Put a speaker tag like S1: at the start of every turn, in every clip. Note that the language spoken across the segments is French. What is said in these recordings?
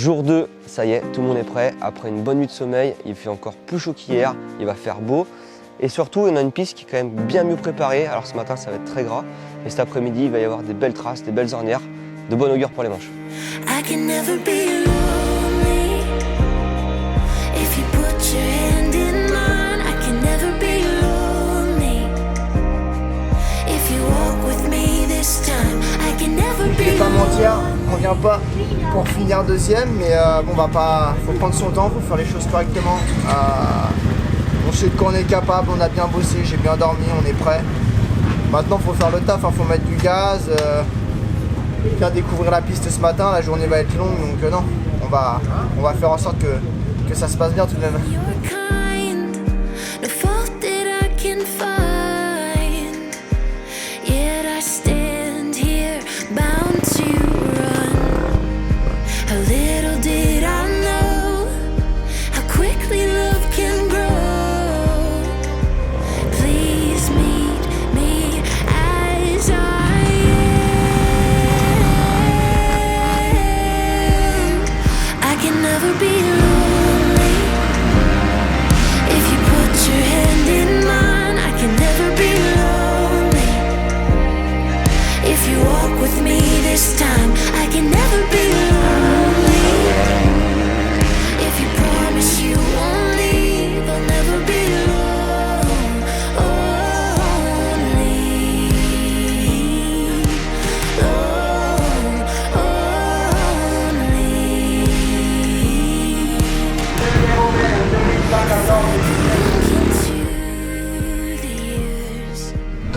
S1: Jour 2, ça y est, tout le monde est prêt. Après une bonne nuit de sommeil, il fait encore plus chaud qu'hier, il va faire beau. Et surtout, on a une piste qui est quand même bien mieux préparée. Alors ce matin, ça va être très gras. Et cet après-midi, il va y avoir des belles traces, des belles ornières. De bon augure pour les manches.
S2: Je vais pas mentir, on vient pas pour finir deuxième, mais bon, faut prendre son temps, faut faire les choses correctement. On sait de quoi on est capable, on a bien bossé, j'ai bien dormi, on est prêt. Maintenant, faut faire le taf, faut mettre du gaz, faire découvrir la piste ce matin. La journée va être longue, donc non, on va faire en sorte que ça se passe bien tout de même.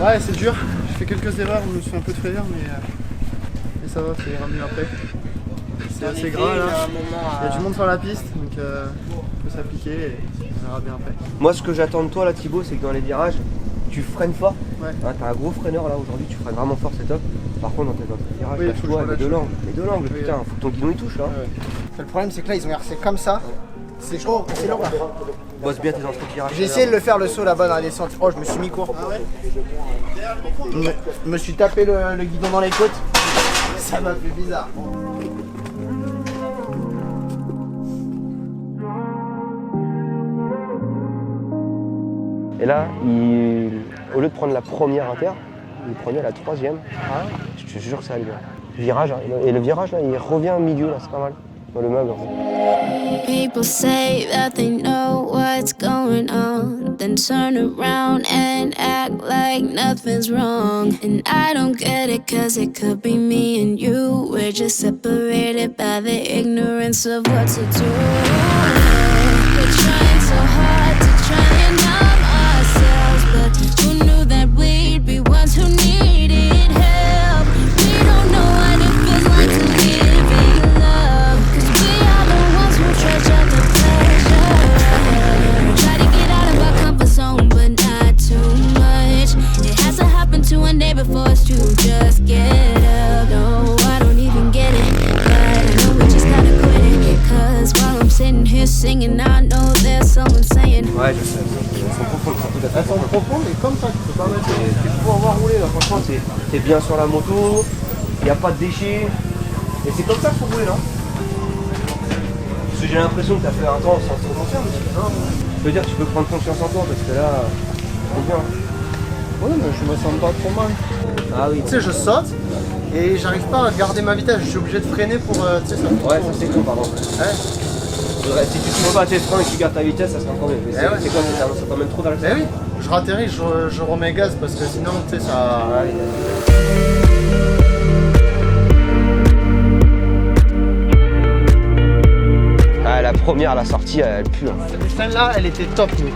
S3: Ouais, c'est dur, je fais quelques erreurs, je me suis fait un peu de frayeur, mais ça va, ça ira mieux après. C'est assez gras là, il y a du monde sur la piste, donc il faut s'appliquer et on verra bien après.
S1: Moi, ce que j'attends de toi là, Thibaut, c'est que dans les virages, tu freines fort.
S3: Ouais.
S1: Hein, t'as un gros freineur là aujourd'hui, tu freines vraiment fort, c'est top. Par contre, dans tes virages,
S3: oui,
S1: lâche-toi, les deux langues, putain, faut que ton guidon il touche là.
S3: Ouais.
S2: Le problème, c'est que là, ils ont versé comme ça. C'est chaud, c'est lourd.
S1: Bosse bien tes entrées de virage.
S2: J'ai essayé de le faire le saut là-bas dans la descente. Oh, je me suis mis court. Je me suis tapé le guidon dans les côtes. Ça m'a fait bizarre.
S1: Et là, au lieu de prendre la première inter, il prenait la troisième. Je te jure que ça allait bien. Virage, hein. Et le virage là, il revient au milieu là, c'est pas mal. Dans le meuble.
S4: People say that they know what's going on, then turn around and act like nothing's wrong. And I don't get it, cause it could be me and you. We're just separated by the ignorance of what to do. We're trying so hard to try and numb ourselves, but who knew that we'd be ones who needed help? We don't know what it feels like to live in love, cause we are the ones who treasure the pleasure. Try to get out of our comfort zone, but not too much. It has to happen to one day before us to just get up. No, I don't even get it, but I know we just gotta quit it, cause while I'm sitting here singing, I know there's someone saying.
S1: Ouais, je sais, elles sont profondes,
S3: Elles sont profondes, mais comme ça, tu peux pas mettre.
S1: Tu peux avoir roulé là, franchement, t'es bien sur la moto, il n'y a pas de déchets. Et c'est comme ça qu'il faut rouler là. Parce que j'ai l'impression que t'as fait un temps sans confiance. Je veux dire, tu peux prendre confiance en toi parce que là, c'est bien.
S3: Ouais, mais je me sens pas trop mal.
S1: Ah oui.
S3: Tu sais, je saute et j'arrive pas à garder ma vitesse, je suis obligé de freiner pour. Tu sais, ça.
S1: Ouais, ça c'est cool, pardon.
S3: Ouais.
S1: Si tu ne pas à tes freins et que tu gardes ta vitesse, ça sera encore mieux. Mais c'est
S3: ouais.
S1: quoi, ça t'emmène trop dans le
S3: Mais oui, je ratterris, je remets gaz parce que sinon, tu sais, ça.
S1: Ah, la première, la sortie, elle pue. Hein.
S3: Celle-là, elle était top. Donc,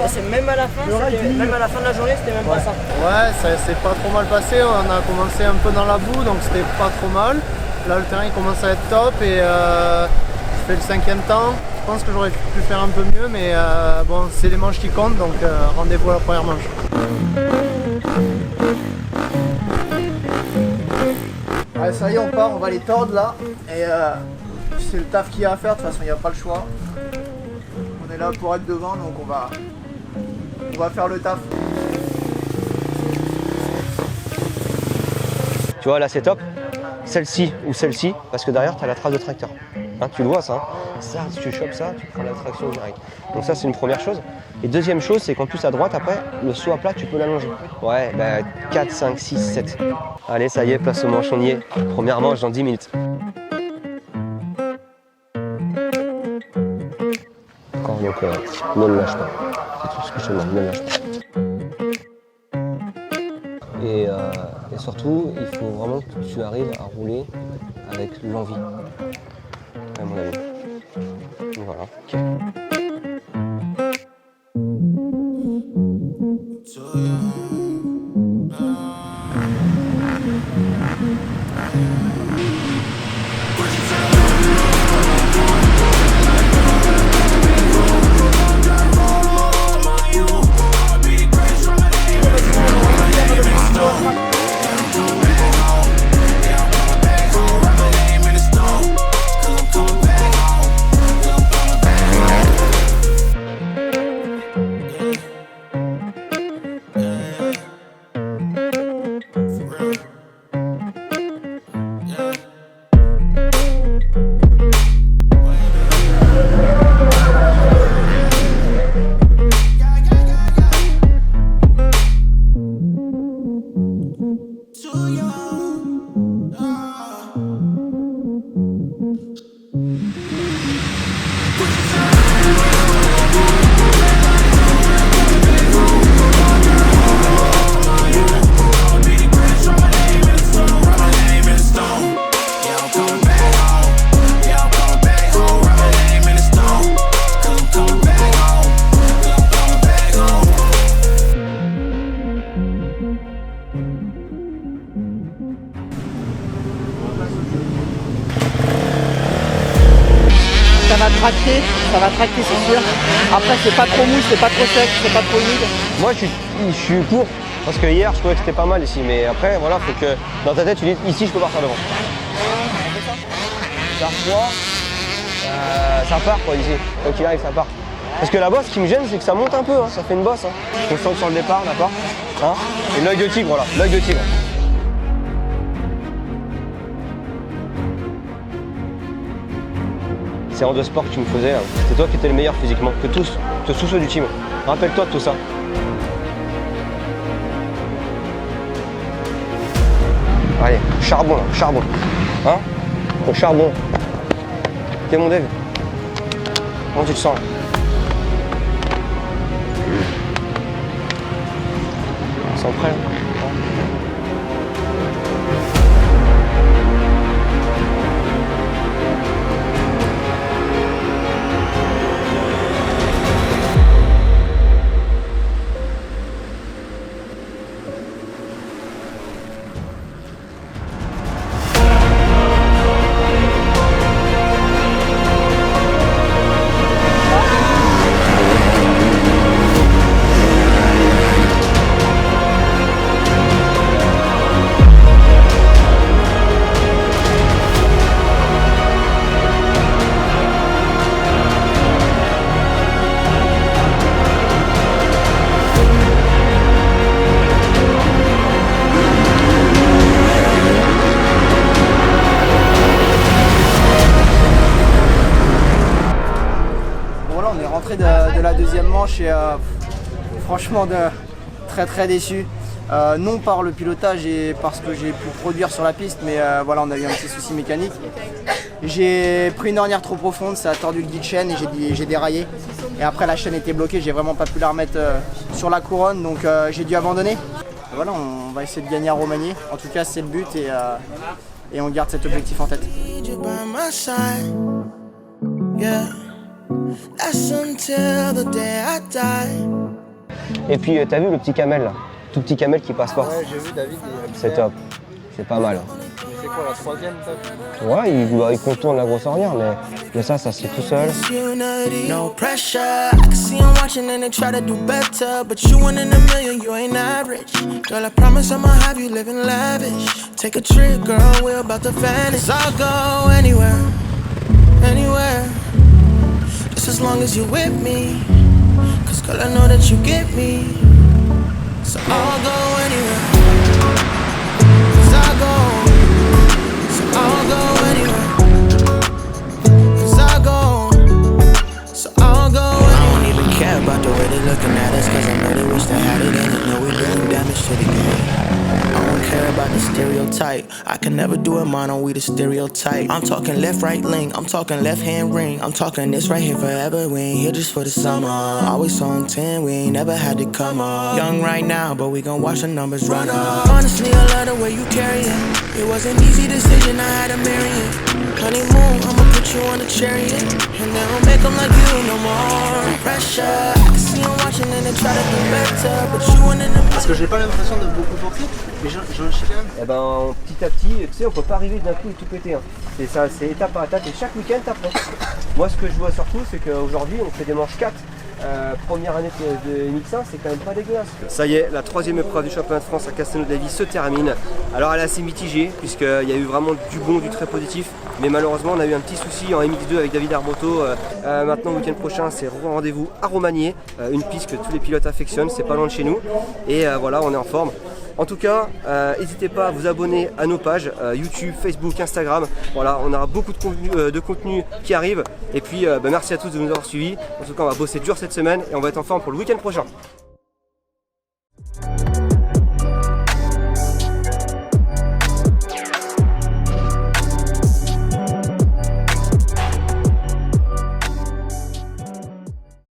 S5: c'est même à la fin, même à la fin de la journée, c'était même pas ça.
S3: Ouais, ça s'est pas trop mal passé. On a commencé un peu dans la boue, donc c'était pas trop mal. Là, le terrain il commence à être top et je fais le 5e temps. Je pense que j'aurais pu faire un peu mieux, mais bon, c'est les manches qui comptent, donc rendez-vous à la première manche.
S2: Allez, ça y est, on part, on va les tordre là. Et c'est le taf qu'il y a à faire, de toute façon, il n'y a pas le choix. On est là pour être devant, donc on va faire le taf.
S1: Tu vois, là c'est top. Celle-ci ou celle-ci, parce que derrière tu as la trace de tracteur. Hein, tu le vois ça, hein. Ça, si tu chopes ça, tu prends la traction directe. Donc ça c'est une première chose. Et deuxième chose, c'est qu'en plus à droite, après, le saut à plat, tu peux l'allonger. Ouais, 4, 5, 6, 7. Allez, ça y est, place au manche, on y est. Première manche dans 10 minutes. Encore, donc ne le lâche pas. C'est tout ce que je te demande, ne le lâche pas. Et surtout, il faut vraiment que tu arrives à rouler avec l'envie, à mon avis. Voilà, ok.
S2: Ça va tracter c'est sûr. Après c'est pas trop mou, c'est pas trop sec, c'est pas trop humide.
S1: Moi je suis pour, parce que hier je trouvais que c'était pas mal ici, mais après voilà, faut que dans ta tête tu dis ici je peux partir devant. Ça froid, ça part quoi ici, quand il arrive ça part. Parce que là-bas ce qui me gêne c'est que ça monte un peu, hein, ça fait une bosse. Hein. Je me sens sur le départ, d'accord, hein. Et l'œil de tigre, voilà, l'œil de tigre. C'est en deux sports que tu me faisais, hein. C'est toi qui étais le meilleur physiquement, que tous ceux du team. Rappelle-toi de tout ça. Allez, charbon, charbon. Hein? Au charbon. T'es mon Dave. Comment tu te sens? Ils sont prêts, hein?
S2: De la deuxième manche et franchement très déçu. Non par le pilotage et parce que j'ai pu produire sur la piste, mais voilà, on a eu un petit souci mécanique. J'ai pris une ornière trop profonde, ça a tordu le guide chaîne et j'ai déraillé. Et après la chaîne était bloquée, j'ai vraiment pas pu la remettre sur la couronne, donc j'ai dû abandonner. Et voilà, on va essayer de gagner à Romagny. En tout cas c'est le but et on garde cet objectif en tête.
S1: Et puis t'as vu le petit camel là? Tout petit camel qui passe pas.
S3: Ouais, j'ai vu David.
S1: C'est top. C'est pas mal.
S3: C'est quoi la troisième top?
S1: Ouais, il contourne la grosse ornière, mais ça se fait tout seul.
S6: No pressure, I can see them watching and they try to do better, but you 1 in a million, you ain't average. Girl, I promise I'ma have you living lavish. Take a trip, girl, we're about to vanish. I'll go anywhere, anywhere, just as long as you're with me. Cause girl, I know that you get me. So I'll go anywhere, cause I'll go I'll go anywhere. 'Cause I go, so I'll go anywhere. I don't even care about the way they looking at us, 'cause I know they wish they had it and they know we doing damage to the game. I don't care about the stereotype. I can never do it mono, we the stereotype. I'm talking left, right link, I'm talking left hand ring. I'm talking this right here forever, we ain't here just for the summer. Always on 10, we ain't never had to come up. Young right now, but we gon' watch the numbers run up. Honestly, I love the way you carry it. It was an easy decision, I had to marry it. Honeymoon, I'ma put you on a chariot, and then I'll make them like you no more. Pressure, I can see them watching and they try to do better, but you ain't in the.
S3: Parce que j'ai pas l'impression de beaucoup porter, mais j'en chie quand même.
S1: Et ben petit à petit, tu sais, on peut pas arriver d'un coup et tout péter. Hein. C'est ça, c'est étape par étape et chaque week-end t'apprends. Moi ce que je vois surtout c'est qu'aujourd'hui on fait des manches 4. Première année de MX1, c'est quand même pas dégueulasse. Ça y est, la 3e épreuve du championnat de France à Castelnau-de-la-Vie se termine. Alors elle est assez mitigée puisqu'il y a eu vraiment du bon, du très positif. Mais malheureusement on a eu un petit souci en MX2 avec David Arbotto. Maintenant le week-end prochain c'est rendez-vous à Romagné, une piste que tous les pilotes affectionnent, c'est pas loin de chez nous. Et voilà, on est en forme. En tout cas, n'hésitez pas à vous abonner à nos pages YouTube, Facebook, Instagram. Voilà, on aura beaucoup de contenu qui arrive. Et puis, merci à tous de nous avoir suivis. En tout cas, on va bosser dur cette semaine et on va être en forme pour le week-end prochain.